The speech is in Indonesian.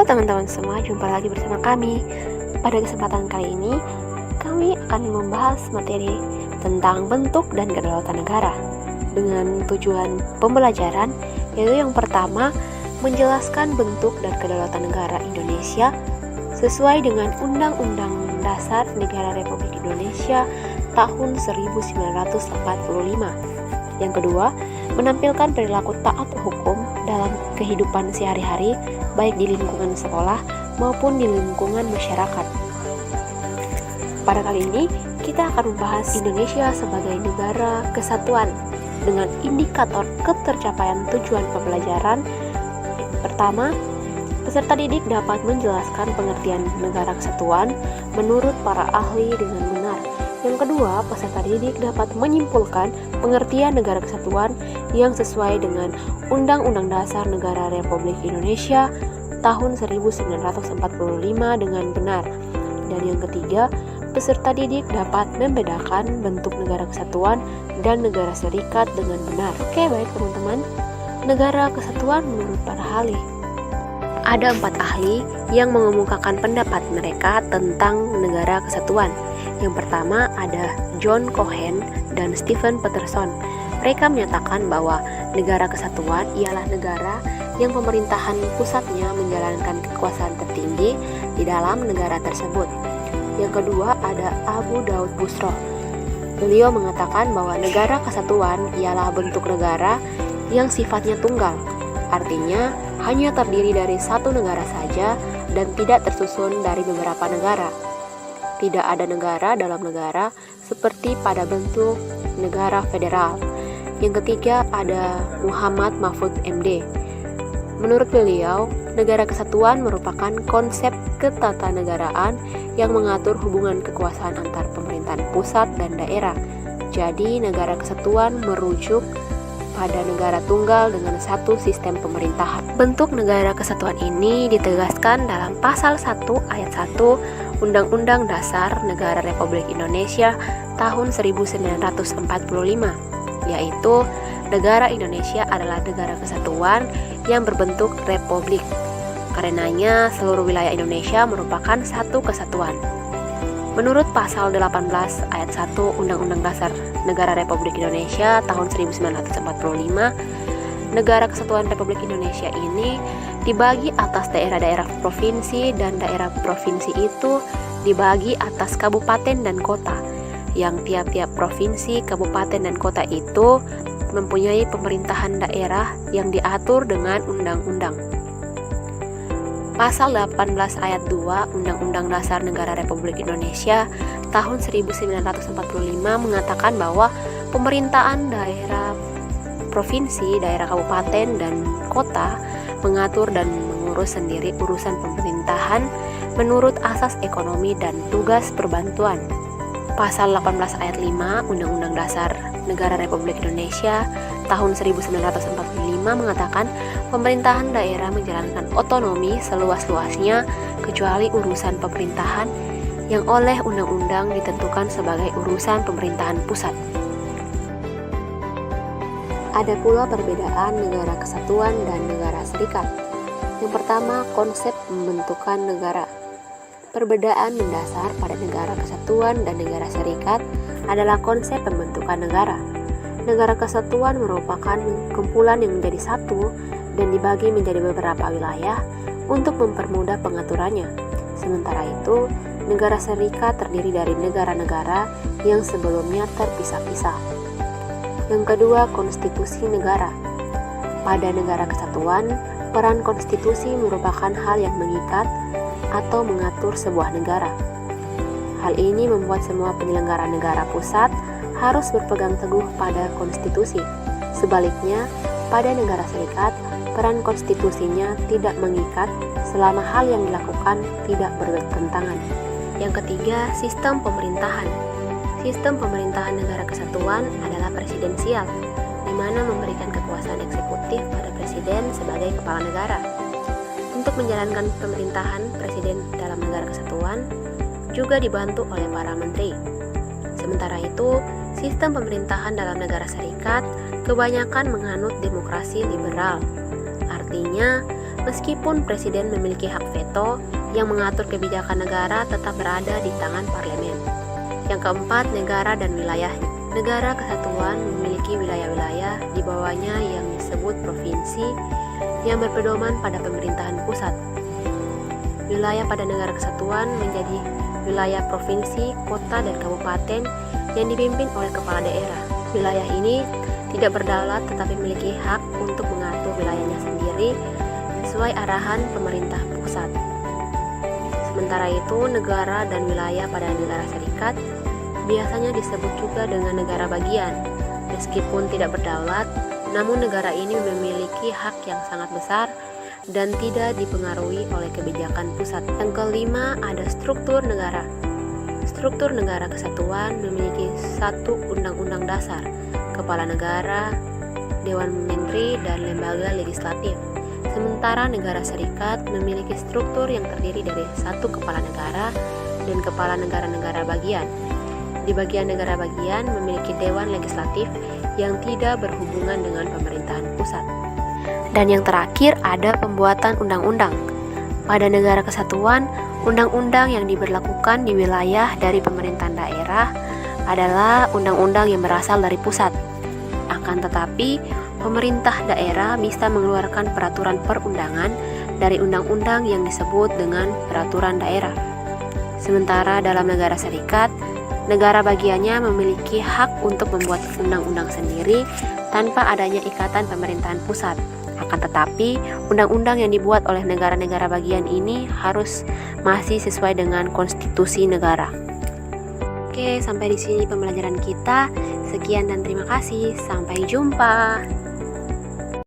teman-teman semua, jumpa lagi bersama kami. Pada kesempatan kali ini, kami akan membahas materi tentang bentuk dan kedaulatan negara dengan tujuan pembelajaran, yaitu yang pertama, menjelaskan bentuk dan kedaulatan negara Indonesia sesuai dengan Undang-Undang Dasar Negara Republik Indonesia tahun 1945. Yang kedua, menampilkan perilaku taat hukum dalam kehidupan sehari-hari, baik di lingkungan sekolah maupun di lingkungan masyarakat. Pada kali ini, kita akan membahas Indonesia sebagai negara kesatuan dengan indikator ketercapaian tujuan pembelajaran. Pertama, peserta didik dapat menjelaskan pengertian negara kesatuan menurut para ahli dengan benar. Yang kedua, peserta didik dapat menyimpulkan pengertian negara kesatuan yang sesuai dengan Undang-Undang Dasar Negara Republik Indonesia tahun 1945 dengan benar. Dan yang ketiga, peserta didik dapat membedakan bentuk negara kesatuan dan negara serikat dengan benar. Oke, baik teman-teman. Negara kesatuan menurut para ahli. Ada 4 ahli yang mengemukakan pendapat mereka tentang negara kesatuan. Yang pertama ada John Cohen dan Stephen Peterson. Mereka menyatakan bahwa negara kesatuan ialah negara yang pemerintahan pusatnya menjalankan kekuasaan tertinggi di dalam negara tersebut. Yang kedua ada Abu Daud Busro. Beliau mengatakan bahwa negara kesatuan ialah bentuk negara yang sifatnya tunggal. Artinya hanya terdiri dari satu negara saja dan tidak tersusun dari beberapa negara. Tidak ada negara dalam negara seperti pada bentuk negara federal. Yang ketiga ada Muhammad Mahfud MD. Menurut beliau, negara kesatuan merupakan konsep ketatanegaraan yang mengatur hubungan kekuasaan antar pemerintahan pusat dan daerah. Jadi, negara kesatuan merujuk pada negara tunggal dengan satu sistem pemerintahan. Bentuk negara kesatuan ini ditegaskan dalam pasal 1 ayat 1 Undang-Undang Dasar Negara Republik Indonesia tahun 1945, yaitu negara Indonesia adalah negara kesatuan yang berbentuk republik. Karenanya seluruh wilayah Indonesia merupakan satu kesatuan. Menurut pasal 18 ayat 1 Undang-Undang Dasar Negara Republik Indonesia tahun 1945, negara kesatuan Republik Indonesia ini dibagi atas daerah-daerah provinsi dan daerah provinsi itu dibagi atas kabupaten dan kota, yang tiap-tiap provinsi, kabupaten, dan kota itu mempunyai pemerintahan daerah yang diatur dengan undang-undang. Pasal 18 ayat 2 Undang-Undang Dasar Negara Republik Indonesia tahun 1945 mengatakan bahwa pemerintahan daerah provinsi, daerah kabupaten, dan kota mengatur dan mengurus sendiri urusan pemerintahan menurut asas ekonomi dan tugas perbantuan. Pasal 18 ayat 5 Undang-Undang Dasar Negara Republik Indonesia tahun 1945 mengatakan pemerintahan daerah menjalankan otonomi seluas-luasnya kecuali urusan pemerintahan yang oleh undang-undang ditentukan sebagai urusan pemerintahan pusat. Ada pula perbedaan negara kesatuan dan negara serikat. Yang pertama, konsep pembentukan negara. Perbedaan mendasar pada negara kesatuan dan negara serikat adalah konsep pembentukan negara. Negara kesatuan merupakan kumpulan yang menjadi satu dan dibagi menjadi beberapa wilayah untuk mempermudah pengaturannya. Sementara itu, negara serikat terdiri dari negara-negara yang sebelumnya terpisah-pisah. Yang kedua, konstitusi negara. Pada negara kesatuan, peran konstitusi merupakan hal yang mengikat atau mengatur sebuah negara. Hal ini membuat semua penyelenggara negara pusat harus berpegang teguh pada konstitusi. Sebaliknya, pada negara serikat, peran konstitusinya tidak mengikat selama hal yang dilakukan tidak bertentangan. Yang ketiga, sistem pemerintahan. Sistem pemerintahan negara kesatuan adalah presidensial, di mana memberikan kekuasaan eksekutif pada presiden sebagai kepala negara. Untuk menjalankan pemerintahan, presiden dalam negara kesatuan juga dibantu oleh para menteri. Sementara itu, sistem pemerintahan dalam negara serikat kebanyakan menganut demokrasi liberal. Artinya, Meskipun presiden memiliki hak veto, yang mengatur kebijakan negara tetap berada di tangan parlemen. Yang keempat, negara dan wilayah. Negara kesatuan memiliki wilayah-wilayah di bawahnya yang disebut provinsi yang berpedoman pada pemerintahan pusat. Wilayah pada negara kesatuan menjadi wilayah provinsi, kota, dan kabupaten yang dipimpin oleh kepala daerah. Wilayah ini tidak berdaulat tetapi memiliki hak untuk mengatur wilayahnya sendiri sesuai arahan pemerintah pusat. Sementara itu, negara dan wilayah pada negara serikat biasanya disebut juga dengan negara bagian. Meskipun tidak berdaulat, namun negara ini memiliki hak yang sangat besar dan tidak dipengaruhi oleh kebijakan pusat. Yang kelima, ada struktur negara. Struktur negara kesatuan memiliki satu undang-undang dasar, kepala negara, dewan menteri, dan lembaga legislatif. Sementara negara serikat memiliki struktur yang terdiri dari satu kepala negara dan kepala negara-negara bagian. Di bagian negara bagian memiliki dewan legislatif yang tidak berhubungan dengan pemerintahan pusat. Dan yang terakhir ada pembuatan undang-undang. Pada negara kesatuan, undang-undang yang diberlakukan di wilayah dari pemerintahan daerah adalah undang-undang yang berasal dari pusat. Akan tetapi, pemerintah daerah bisa mengeluarkan peraturan perundangan dari undang-undang yang disebut dengan peraturan daerah. Sementara dalam negara serikat, negara bagiannya memiliki hak untuk membuat undang-undang sendiri tanpa adanya ikatan pemerintahan pusat. Akan tetapi, undang-undang yang dibuat oleh negara-negara bagian ini harus masih sesuai dengan konstitusi negara. Oke, sampai di sini pembelajaran kita. Sekian dan terima kasih. Sampai jumpa.